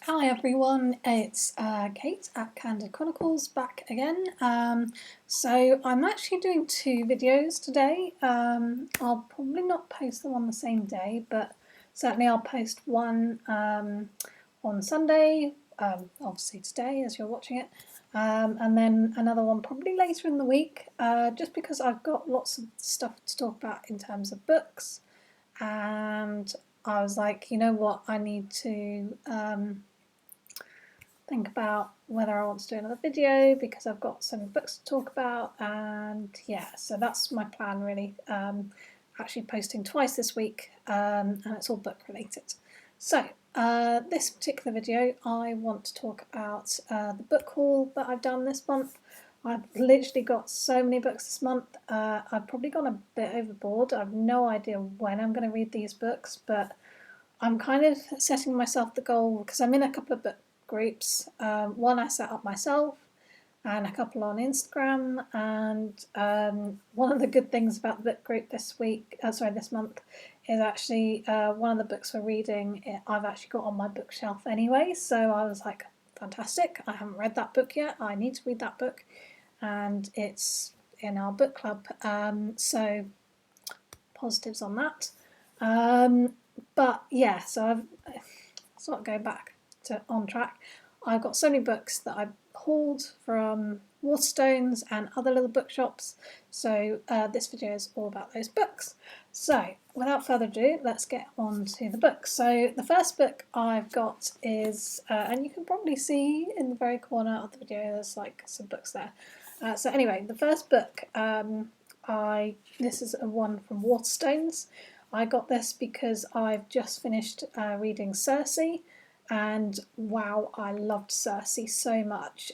Hi everyone, it's Kate at Candid Chronicles back again. So I'm actually doing two videos today. I'll probably not post them on the same day, but certainly I'll post one on Sunday, obviously today as you're watching it, and then another one probably later in the week, just because I've got lots of stuff to talk about in terms of books, and I was like, you know what, I need to think about whether I want to do another video because I've got some books to talk about, and yeah, so that's my plan really. Actually posting twice this week, and it's all book related. So this particular video I want to talk about the book haul that I've done this month. I've literally got so many books this month. I've probably gone a bit overboard. I've no idea when I'm going to read these books, but I'm kind of setting myself the goal because I'm in a couple of book groups. One I set up myself and a couple on Instagram. And one of the good things about the book group this month is actually one of the books we're reading, I've actually got on my bookshelf anyway. So I was like, fantastic, I haven't read that book yet. I need to read that book. And it's in our book club. So positives on that. But yeah, so I've sort of going back to on track. I've got so many books that I hauled from Waterstones and other little bookshops. So this video is all about those books. So without further ado, let's get on to the books. So the first book I've got is, and you can probably see in the very corner of the video, there's like some books there. So anyway, the first book, this is a one from Waterstones. I got this because I've just finished reading Circe, and wow, I loved Circe so much.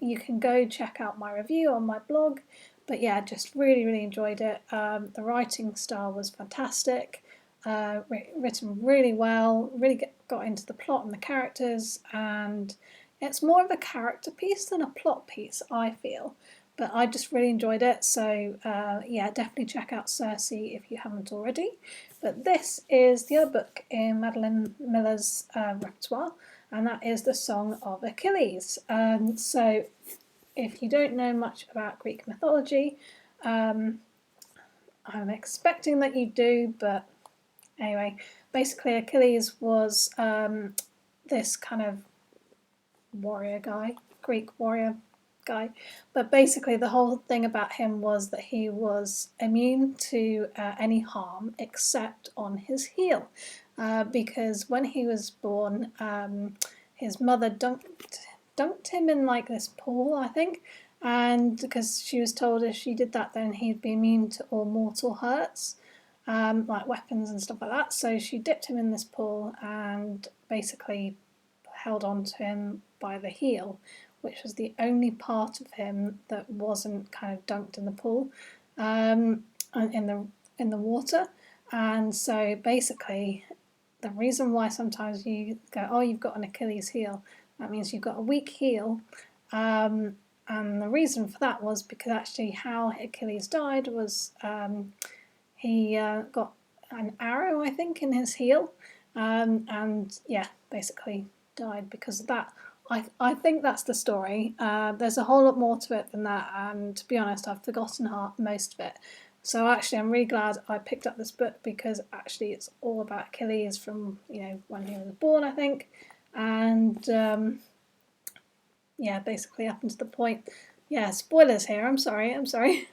You can go check out my review on my blog, but yeah, just really enjoyed it. The writing style was fantastic, written really well, really got into the plot and the characters, and it's more of a character piece than a plot piece, I feel. But I just really enjoyed it, so yeah, definitely check out Circe if you haven't already. But this is the other book in Madeline Miller's repertoire, and that is The Song of Achilles. So if you don't know much about Greek mythology, I'm expecting that you do, but anyway, basically Achilles was this kind of warrior guy, Greek warrior guy, but basically the whole thing about him was that he was immune to any harm except on his heel, because when he was born, his mother dunked him in like this pool, I think, and because she was told if she did that then he'd be immune to all mortal hurts, like weapons and stuff like that. So she dipped him in this pool and basically held on to him by the heel, which was the only part of him that wasn't kind of dunked in the pool, in the water. And so basically, the reason why sometimes you go, oh, you've got an Achilles heel, that means you've got a weak heel. And the reason for that was because actually how Achilles died was he got an arrow, I think, in his heel, and yeah, basically died because of that. I think that's the story. There's a whole lot more to it than that, and to be honest, I've forgotten most of it. So actually, I'm really glad I picked up this book because actually it's all about Achilles from, you know, when he was born, I think, and yeah, basically up until the point. Yeah, spoilers here. I'm sorry.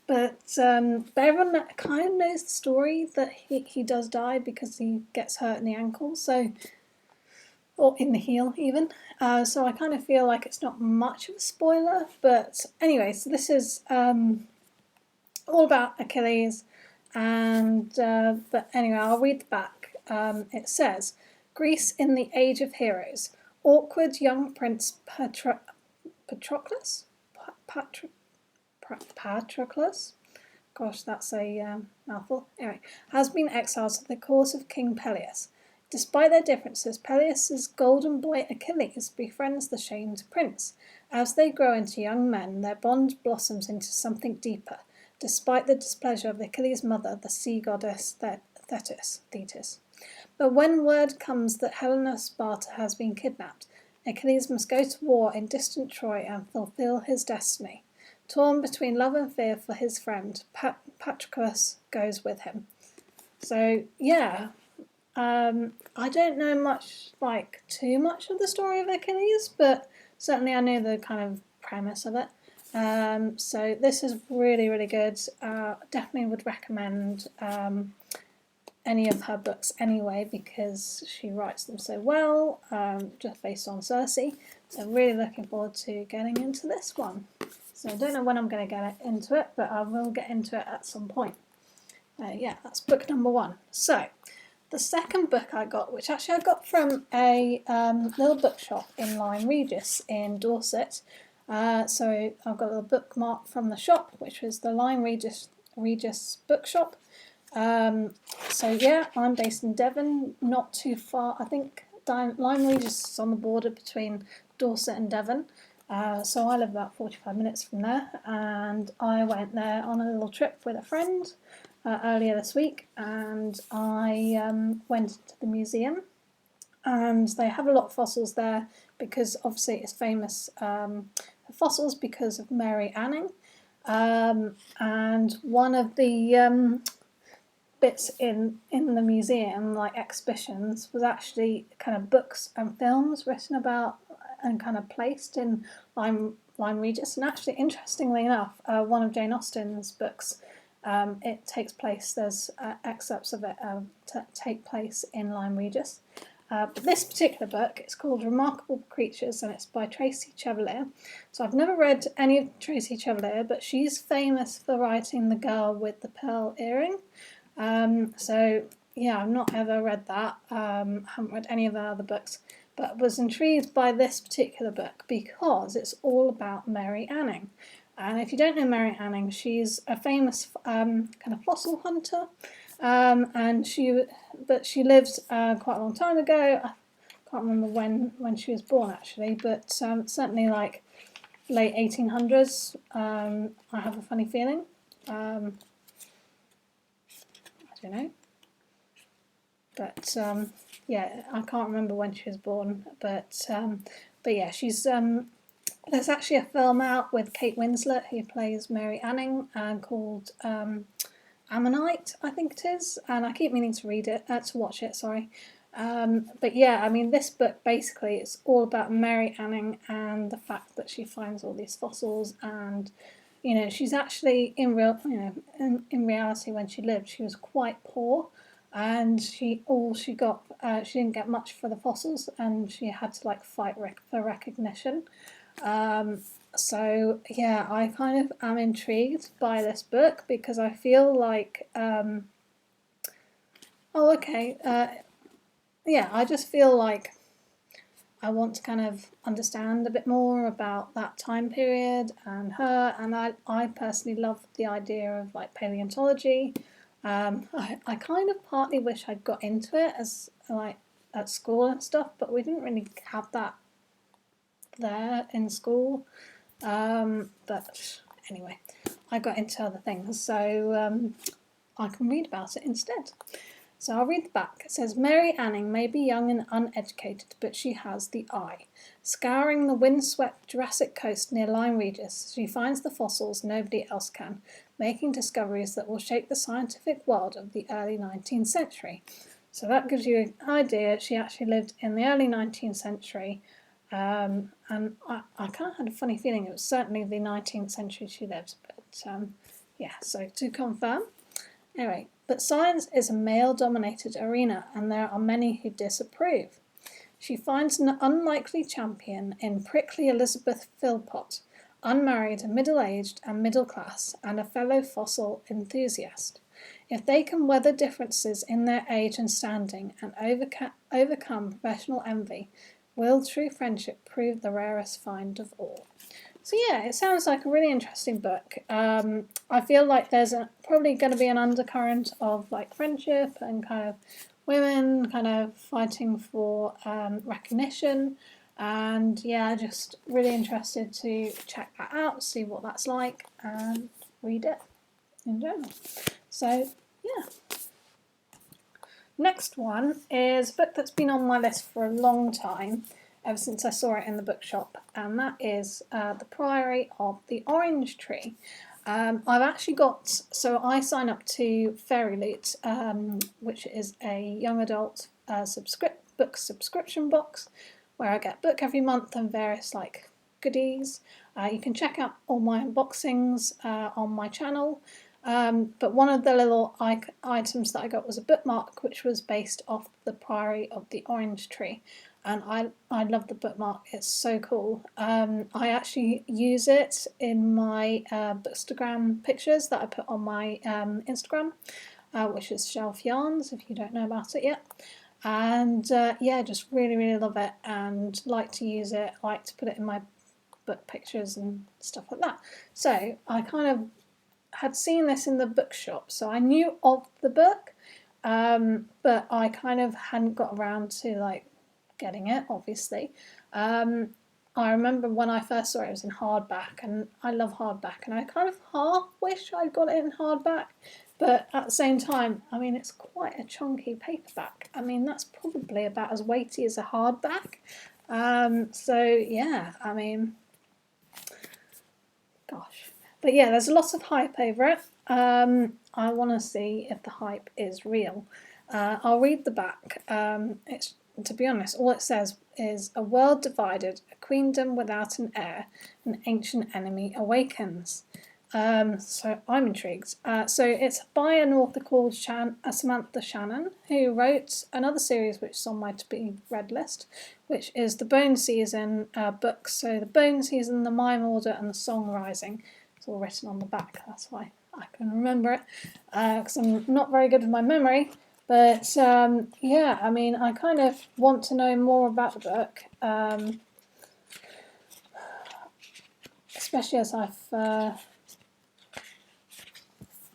But everyone kind of knows the story that he does die because he gets hurt in the ankle. So. Or in the heel even, so I kind of feel like it's not much of a spoiler, but anyway, so this is all about Achilles, and but anyway, I'll read the back. It says, Greece in the Age of Heroes, awkward young prince Patroclus, Patroclus, gosh, that's a mouthful, anyway, has been exiled to the court of King Peleus. Despite their differences, Peleus's golden boy Achilles befriends the shamed prince. As they grow into young men, their bond blossoms into something deeper, despite the displeasure of Achilles' mother, the sea goddess Thetis. But when word comes that Helena of Sparta has been kidnapped, Achilles must go to war in distant Troy and fulfill his destiny. Torn between love and fear for his friend, Patroclus goes with him. So, yeah, I don't know too much of the story of Achilles, but certainly I know the kind of premise of it. So this is really, really good. Definitely would recommend any of her books anyway, because she writes them so well, just based on Circe. So really looking forward to getting into this one. So I don't know when I'm going to get into it, but I will get into it at some point. Yeah, that's book number 1. So the second book I got, which actually I got from a little bookshop in Lyme Regis in Dorset. So I've got a little bookmark from the shop, which was the Lyme Regis bookshop. So yeah, I'm based in Devon, not too far. I think Lyme Regis is on the border between Dorset and Devon. So I live about 45 minutes from there, and I went there on a little trip with a friend earlier this week, and I went to the museum, and they have a lot of fossils there because obviously it's famous for fossils because of Mary Anning, and one of the bits in the museum, like exhibitions, was actually kind of books and films written about and kind of placed in Lyme Regis. And actually, interestingly enough, one of Jane Austen's books, it takes place, there's excerpts of it take place in Lyme Regis. But this particular book, it's called Remarkable Creatures, and it's by Tracey Chevalier. So I've never read any of Tracey Chevalier, but she's famous for writing The Girl with the Pearl Earring. So yeah, I've not ever read that. Haven't read any of her other books, but was intrigued by this particular book because it's all about Mary Anning. And if you don't know Mary Anning, she's a famous kind of fossil hunter, and she lived quite a long time ago. I can't remember when she was born actually, but certainly like late 1800s. I have a funny feeling. I don't know, but yeah, I can't remember when she was born, but yeah, she's there's actually a film out with Kate Winslet who plays Mary Anning, called Ammonite, I think it is, and I keep meaning to watch it, sorry. But yeah, I mean, this book basically is all about Mary Anning and the fact that she finds all these fossils, and you know, she's actually in reality when she lived, she was quite poor, and she didn't get much for the fossils, and she had to like fight for recognition. So yeah, I kind of am intrigued by this book because I feel like I just feel like I want to kind of understand a bit more about that time period and her, and I personally love the idea of like paleontology. I kind of partly wish I'd got into it as like at school and stuff, but we didn't really have that there in school. But anyway, I got into other things, so I can read about it instead. So I'll read the back. It says, Mary Anning may be young and uneducated, but she has the eye. Scouring the windswept Jurassic coast near Lyme Regis, she finds the fossils nobody else can, making discoveries that will shake the scientific world of the early 19th century. So that gives you an idea. She actually lived in the early 19th century, and I kind of had a funny feeling it was certainly the 19th century she lived, but yeah, so to confirm. Anyway, but science is a male-dominated arena, and there are many who disapprove. She finds an unlikely champion in prickly Elizabeth Philpott, unmarried, middle-aged and middle-class, and a fellow fossil enthusiast. If they can weather differences in their age and standing and overcome professional envy, will true friendship prove the rarest find of all? So yeah, it sounds like a really interesting book. I feel like there's probably going to be an undercurrent of like friendship and kind of women kind of fighting for recognition, and yeah, just really interested to check that out, see what that's like, and read it in general. So yeah. Next one is a book that's been on my list for a long time, ever since I saw it in the bookshop, and that is The Priory of the Orange Tree. I've actually got, so I sign up to Fairy Loot, which is a young adult book subscription box where I get a book every month and various like goodies. You can check out all my unboxings on my channel. But one of the little items that I got was a bookmark, which was based off the Priory of the Orange Tree. And I love the bookmark, it's so cool. I actually use it in my Bookstagram pictures that I put on my Instagram, which is Shelf Yarns, if you don't know about it yet. And yeah, just really, really love it and like to use it, like to put it in my book pictures and stuff like that. So I kind of had seen this in the bookshop, so I knew of the book, but I kind of hadn't got around to like getting it, obviously. I remember when I first saw it, it was in hardback, and I love hardback, and I kind of half wish I'd got it in hardback, but at the same time, I mean, it's quite a chunky paperback. I mean, that's probably about as weighty as a hardback. So yeah, I mean, gosh. But yeah, there's lots of hype over it. I want to see if the hype is real. I'll read the back. It's, to be honest, all it says is a world divided, a queendom without an heir, an ancient enemy awakens. So I'm intrigued. So it's by an author called Samantha Shannon, who wrote another series which is on my to be read list, which is the Bone Season books. So the Bone Season, the Mime Order, and the Song Rising. It's all written on the back. That's why I can remember it, because I'm not very good with my memory. But yeah, I mean, I kind of want to know more about the book, especially as I've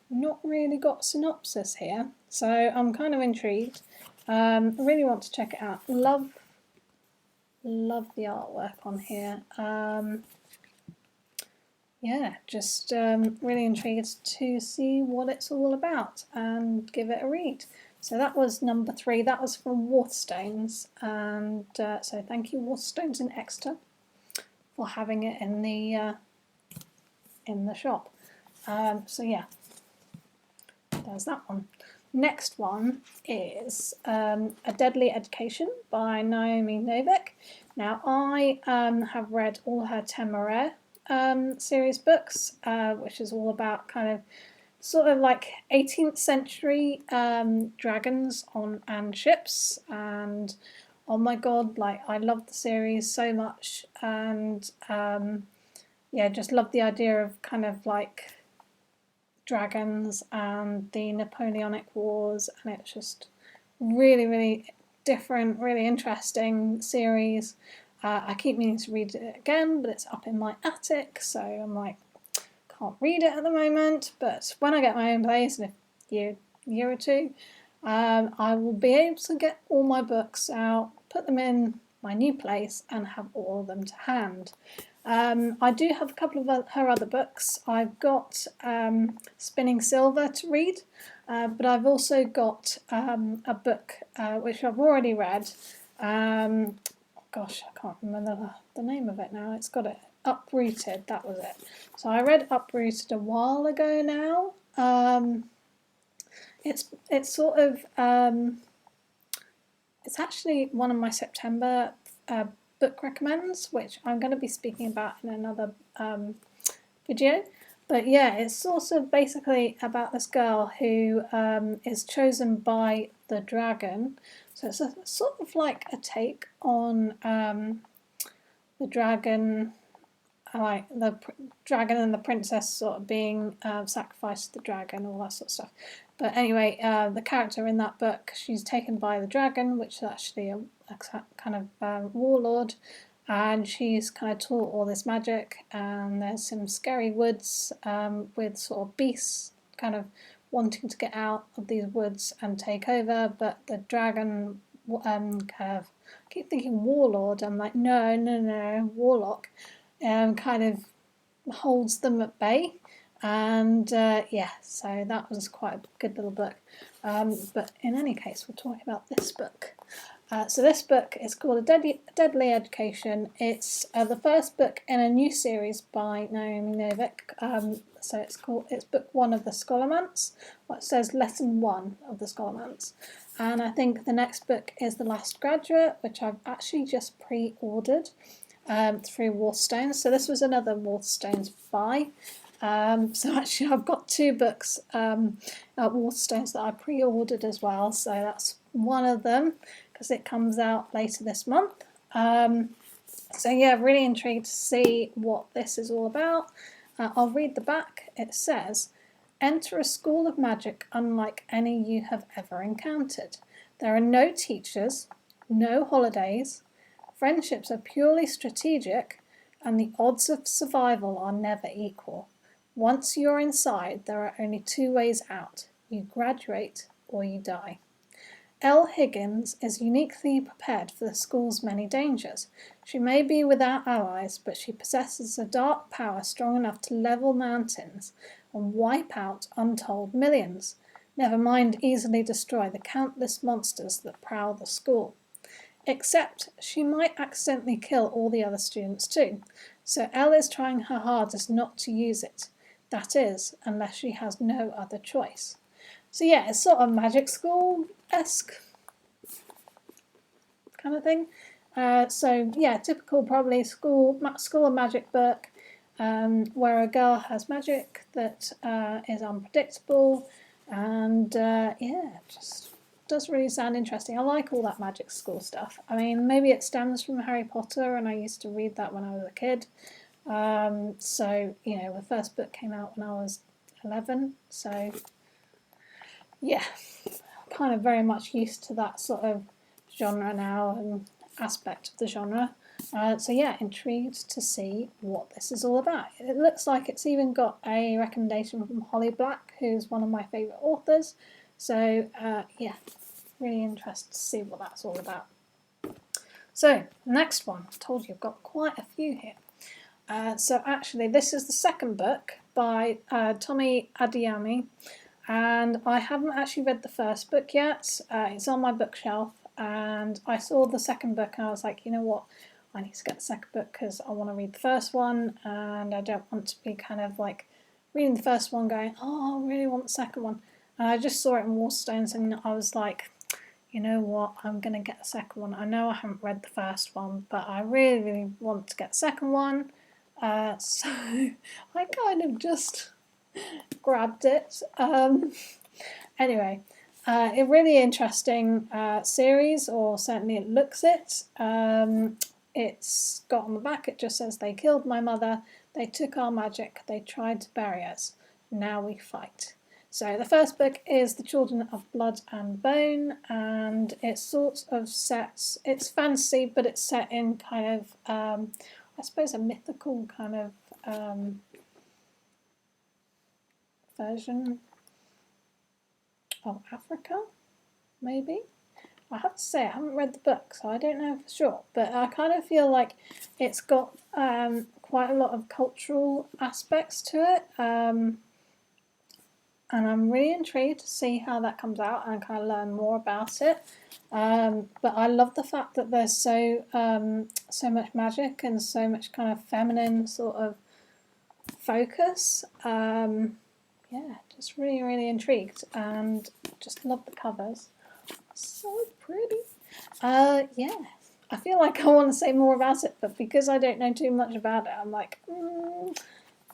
not really got synopsis here, so I'm kind of intrigued. I really want to check it out. Love the artwork on here. Yeah, just really intrigued to see what it's all about and give it a read. So that was number 3. That was from Waterstones, and so thank you, Waterstones in Exeter, for having it in the shop. So yeah, there's that one. Next one is A Deadly Education by Naomi Novik. Now I have read all her Temeraire series books, which is all about kind of sort of like 18th century dragons and ships, and oh my god, like I love the series so much, and yeah, just love the idea of kind of like dragons and the Napoleonic Wars, and it's just really, really different, really interesting series. I keep meaning to read it again, but it's up in my attic, so I'm like, can't read it at the moment, but when I get my own place in a year or two, I will be able to get all my books out, put them in my new place, and have all of them to hand. I do have a couple of her other books. I've got Spinning Silver to read, but I've also got a book which I've already read. Gosh, I can't remember the name of it now. It's got it. Uprooted, that was it. So I read Uprooted a while ago now. It's sort of it's actually one of my September book recommends, which I'm going to be speaking about in another video. But yeah, it's sort of basically about this girl who is chosen by the dragon. So it's a sort of like a take on the dragon, like the dragon and the princess sort of being sacrificed to the dragon, all that sort of stuff. But anyway, the character in that book, she's taken by the dragon, which is actually a kind of warlord, and she's kind of taught all this magic, and there's some scary woods with sort of beasts kind of wanting to get out of these woods and take over, but the dragon kind of, I keep thinking warlord, I'm like, no, warlock, kind of holds them at bay, And yeah, so that was quite a good little book. But in any case, we're talking about this book. So this book is called A Deadly Education. It's the first book in a new series by Naomi Novik. So it's book 1 of the Scholomance. Well, it says lesson 1 of the Scholomance. And I think the next book is The Last Graduate, which I've actually just pre-ordered through Waterstones. So this was another Waterstones buy. So actually I've got 2 books at Waterstones that I pre-ordered as well. So that's one of them, because it comes out later this month. So yeah, really intrigued to see what this is all about. I'll read the back. It says, "Enter a school of magic unlike any you have ever encountered. There are no teachers, no holidays, friendships are purely strategic, and the odds of survival are never equal. Once you're inside, there are only 2 ways out. You graduate or you die. Elle Higgins is uniquely prepared for the school's many dangers. She may be without allies, but she possesses a dark power strong enough to level mountains and wipe out untold millions. Never mind easily destroy the countless monsters that prowl the school. Except she might accidentally kill all the other students too, so Elle is trying her hardest not to use it. That is, unless she has no other choice." So yeah, it's sort of magic school-esque kind of thing. So yeah, typical probably school of magic book, where a girl has magic that is unpredictable, and yeah, just does really sound interesting. I like all that magic school stuff. I mean, maybe it stems from Harry Potter, and I used to read that when I was a kid. So, you know, the first book came out when I was 11, so yeah, kind of very much used to that sort of genre now and aspect of the genre. So yeah, intrigued to see what this is all about. It looks like it's even got a recommendation from Holly Black, who's one of my favourite authors. So yeah, really interested to see what that's all about. So next one, I told you I've got quite a few here. So actually this is the second book by Tomi Adeyemi, and I haven't actually read the first book yet. It's on my bookshelf, and I saw the second book and I was like, you know what, I need to get the second book because I want to read the first one, and I don't want to be kind of like reading the first one going, oh, I really want the second one. And I just saw it in Waterstones and I was like, you know what, I'm going to get the second one. I know I haven't read the first one, but I really, really want to get the second one. So I kind of just grabbed it. Anyway, a really interesting series, or certainly it looks it. It's got on the back, it just says, "They killed my mother, they took our magic, they tried to bury us. Now we fight." So the first book is The Children of Blood and Bone, and it's sort of set, it's fantasy, but it's set in kind of, I suppose, a mythical kind of version of Africa, maybe. I have to say I haven't read the book, so I don't know for sure, but I kind of feel like it's got quite a lot of cultural aspects to it, and I'm really intrigued to see how that comes out and kind of learn more about it. But I love the fact that there's so much magic and so much kind of feminine sort of focus. Yeah, just really, really intrigued, and just love the covers. So pretty. Yeah, I feel like I want to say more about it, but because I don't know too much about it, I'm like,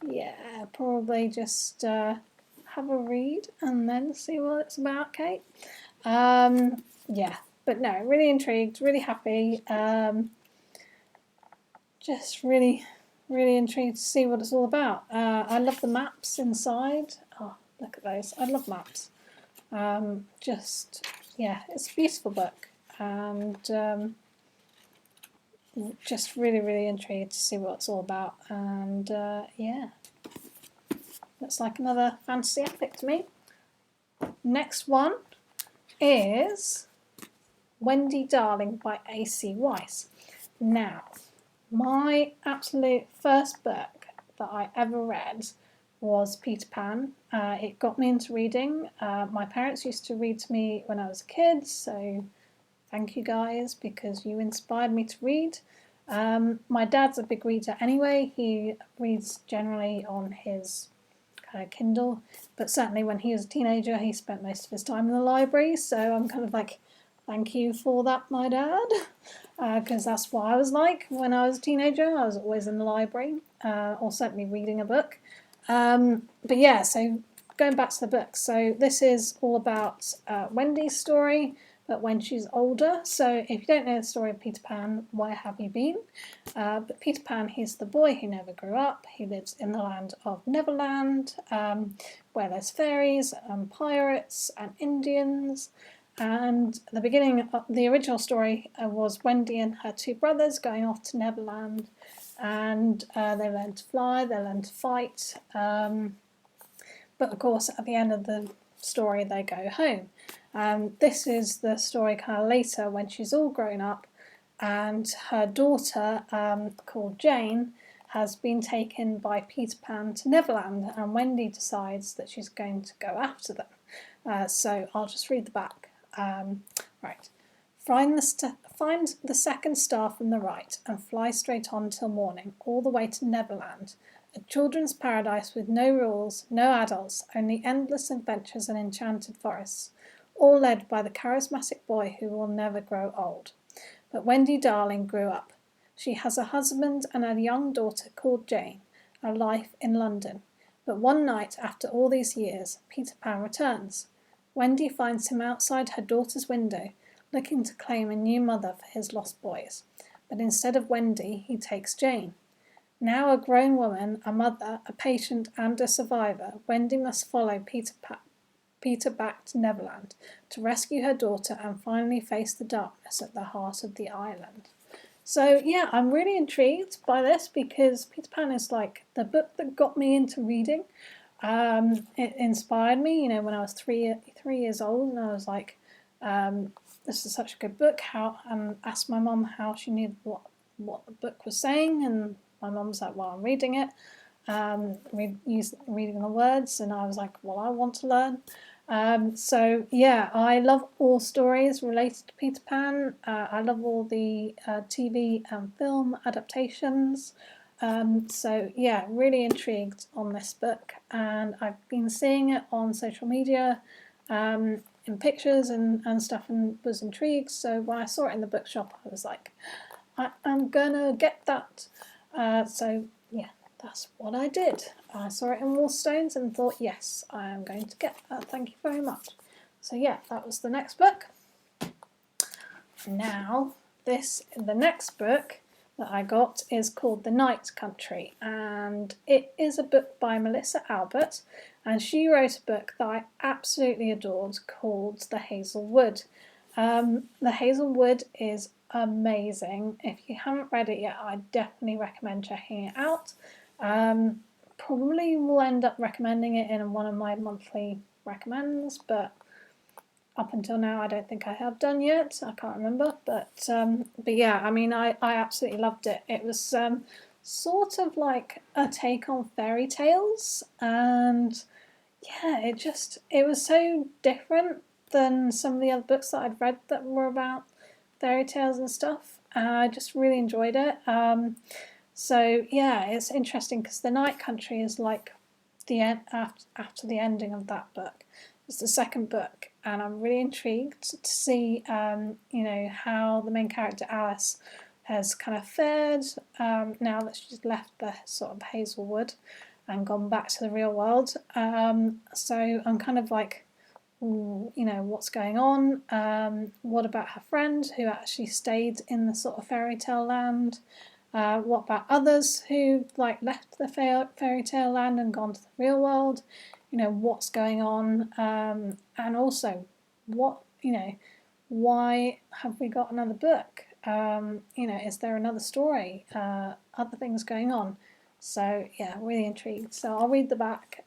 yeah, probably just have a read and then see what it's about, Kate. Yeah, but no, really intrigued, really happy. Just really, really intrigued to see what it's all about. I love the maps inside. Oh, look at those. I love maps. Just, yeah, it's a beautiful book, and just really, really intrigued to see what it's all about. And yeah, looks like another fantasy epic to me. Next one is Wendy Darling by A.C. Weiss. Now, my absolute first book that I ever read was Peter Pan. It got me into reading. My parents used to read to me when I was a kid, so thank you guys, because you inspired me to read. My dad's a big reader anyway. He reads generally on his kind of Kindle, but certainly when he was a teenager, he spent most of his time in the library. So I'm kind of like, thank you for that, my dad, because that's what I was like when I was a teenager. I was always in the library, or certainly reading a book. But yeah, so going back to the book. So this is all about Wendy's story, but when she's older. So if you don't know the story of Peter Pan, where have you been? But Peter Pan, he's the boy who never grew up. He lives in the land of Neverland, where there's fairies and pirates and Indians. And the beginning of the original story was Wendy and her two brothers going off to Neverland, and they learn to fly, they learn to fight. But of course, at the end of the story, they go home. This is the story kind of later when she's all grown up, and her daughter, called Jane, has been taken by Peter Pan to Neverland, and Wendy decides that she's going to go after them. So I'll just read the back. Right. Find the second star from the right and fly straight on till morning, all the way to Neverland, a children's paradise with no rules, no adults, only endless adventures and enchanted forests, all led by the charismatic boy who will never grow old. But Wendy Darling grew up. She has a husband and a young daughter called Jane, a life in London. But one night, after all these years, Peter Pan returns. Wendy finds him outside her daughter's window, looking to claim a new mother for his lost boys. But instead of Wendy, he takes Jane. Now a grown woman, a mother, a patient and a survivor, Wendy must follow Peter back to Neverland to rescue her daughter and finally face the darkness at the heart of the island. So yeah, I'm really intrigued by this because Peter Pan is like the book that got me into reading. It inspired me, when I was three years old, and I was like, this is such a good book. And asked my mum how she knew what the book was saying, and my mum was like, well, I'm reading it, reading the words, and I was like, well, I want to learn. So yeah, I love all stories related to Peter Pan. I love all the TV and film adaptations. So yeah, really intrigued on this book, and I've been seeing it on social media, in pictures and stuff, and was intrigued. So when I saw it in the bookshop, I was like, I'm gonna get that. So yeah, that's what I did. I saw it in Waterstones and thought, yes, I am going to get that. Thank you very much. So yeah, that was the next book. Now, the next book that I got is called The Night Country, and it is a book by Melissa Albert, and she wrote a book that I absolutely adored called The Hazel Wood. The Hazel Wood is amazing. If you haven't read it yet, I definitely recommend checking it out. Probably will end up recommending it in one of my monthly recommends, but up until now I don't think I have done yet. I can't remember, but yeah, I mean, I absolutely loved it. It was sort of like a take on fairy tales, and yeah, it was so different than some of the other books that I'd read that were about fairy tales and stuff. I just really enjoyed it. So yeah, it's interesting because The Night Country is like the end after the ending of that book. It's the second book, and I'm really intrigued to see how the main character Alice has kind of fared now that she's left the sort of Hazelwood and gone back to the real world. So I'm kind of like, what's going on? What about her friend who actually stayed in the sort of fairy tale land? What about others who left the fairy tale land and gone to the real world? What's going on? And also, why have we got another book? Is there another story? Other things going on? So yeah, really intrigued. So I'll read the back.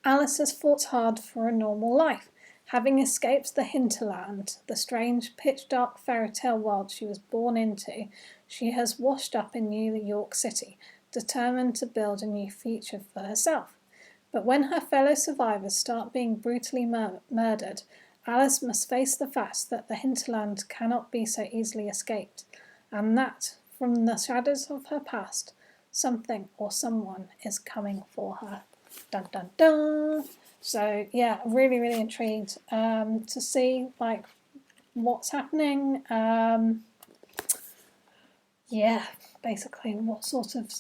Alice has fought hard for a normal life. Having escaped the hinterland, the strange, pitch-dark fairy tale world she was born into, she has washed up in New York City, determined to build a new future for herself. But when her fellow survivors start being brutally murdered, Alice must face the fact that the hinterland cannot be so easily escaped, and that, from the shadows of her past, something or someone is coming for her. Dun dun dun! So yeah, really, really intrigued to see like what's happening. Yeah, basically what sort of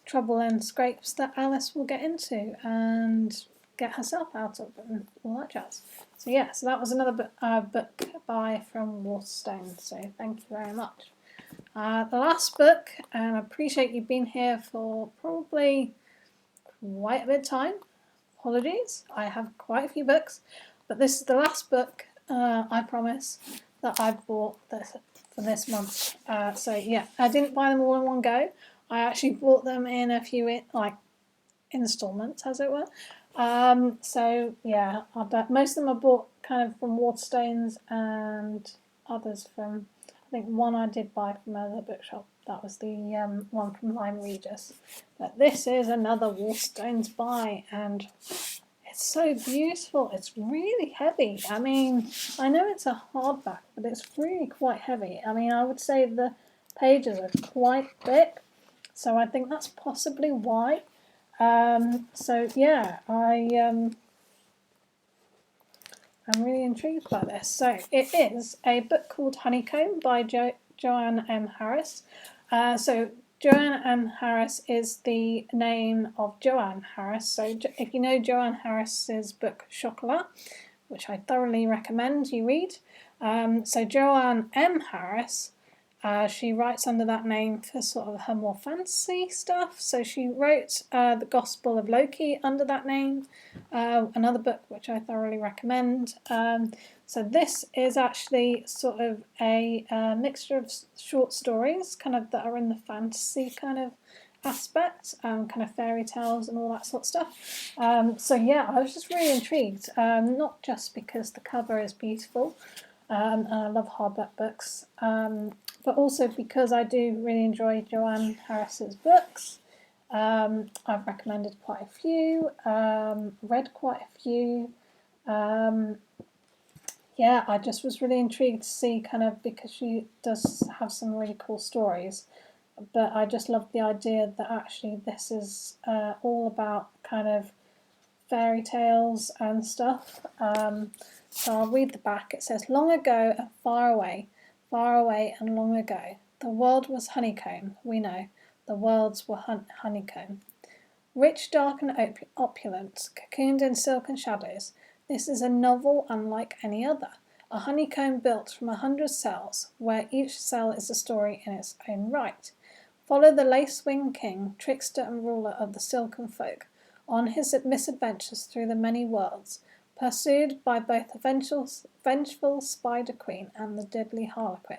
trouble and scrapes that Alice will get into and get herself out of and all that jazz. So yeah, so that was another book by from Waterstones. So thank you very much. The last book, and I appreciate you've been here for probably quite a bit of time. Apologies, I have quite a few books, but this is the last book, I promise, that I've bought for this month. So yeah, I didn't buy them all in one go. I actually bought them in a few installments, as it were. So yeah, most of them I bought kind of from Waterstones and others from, I think one I did buy from another bookshop. That was the one from Lyme Regis. But this is another Waterstones buy, and it's so beautiful. It's really heavy. I mean, I know it's a hardback, but it's really quite heavy. I mean, I would say the pages are quite thick, so I think that's possibly why. So yeah, I'm really intrigued by this. So it is a book called Honeycomb by Joanne M. Harris. So Joanne M. Harris is the name of Joanne Harris. So if you know Joanne Harris's book Chocolat, which I thoroughly recommend you read. So Joanne M. Harris, she writes under that name for sort of her more fantasy stuff. So she wrote The Gospel of Loki under that name, another book which I thoroughly recommend. So this is actually sort of a mixture of short stories, kind of that are in the fantasy kind of aspect, kind of fairy tales and all that sort of stuff. So yeah, I was just really intrigued, not just because the cover is beautiful, and I love hardback books, but also because I do really enjoy Joanne Harris's books. I've recommended quite a few, read quite a few. Yeah, I just was really intrigued to see kind of, because she does have some really cool stories, but I just love the idea that actually this is all about kind of fairy tales and stuff. So I'll read the back. It says, long ago and far away and long ago, the world was honeycomb, we know, the worlds were honeycomb. Rich, dark and opulent, cocooned in silken shadows, this is a novel unlike any other. A honeycomb built from 100 cells, where each cell is a story in its own right. Follow the lace-winged king, trickster and ruler of the silken folk, on his misadventures through the many worlds, pursued by both the vengeful Spider Queen and the deadly Harlequin.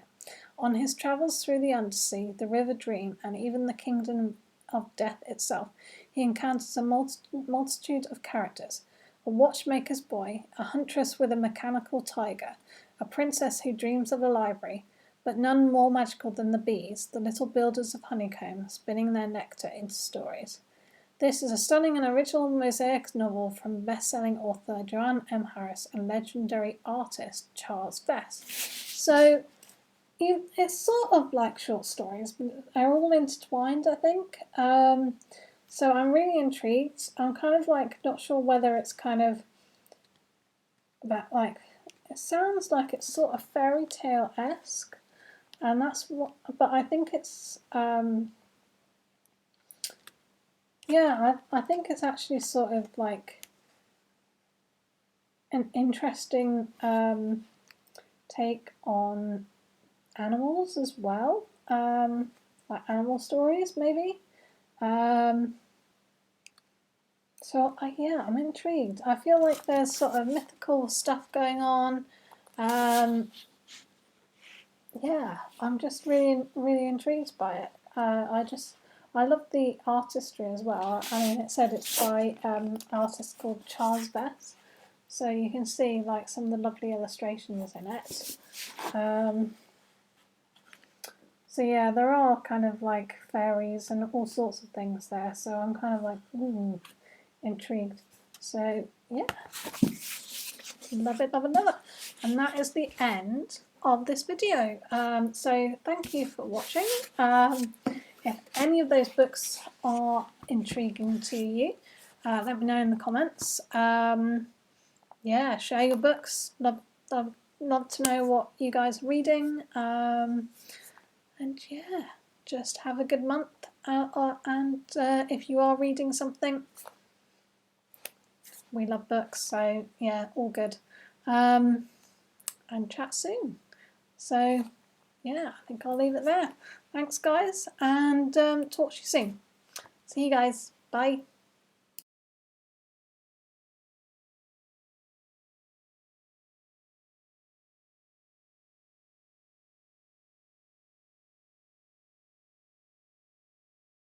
On his travels through the undersea, the river Dream, and even the kingdom of death itself, he encounters a multitude of characters. A watchmaker's boy, a huntress with a mechanical tiger, a princess who dreams of a library, but none more magical than the bees, the little builders of honeycomb, spinning their nectar into stories. This is a stunning and original mosaic novel from best-selling author Joanne M. Harris and legendary artist Charles Vess. So it's sort of like short stories, but they're all intertwined, I think. So I'm really intrigued. I'm kind of like not sure whether it's kind of about like, it sounds like it's sort of fairy tale-esque, and that's what, but I think it's yeah, I think it's actually sort of like an interesting take on animals as well, like animal stories maybe. So yeah, I'm intrigued. I feel like there's sort of mythical stuff going on. Yeah, I'm just really intrigued by it. I love the artistry as well. I mean, it said it's by an artist called Charles Vess, so you can see like some of the lovely illustrations in it. So yeah, there are kind of like fairies and all sorts of things there. So I'm kind of like, ooh, intrigued. So yeah, love it, love it, love it. And that is the end of this video. So thank you for watching. If any of those books are intriguing to you, let me know in the comments. Yeah, share your books. Love to know what you guys are reading. And yeah, just have a good month. And if you are reading something, we love books. So yeah, all good. And chat soon. So yeah, I think I'll leave it there. Thanks, guys, and talk to you soon. See you guys. Bye.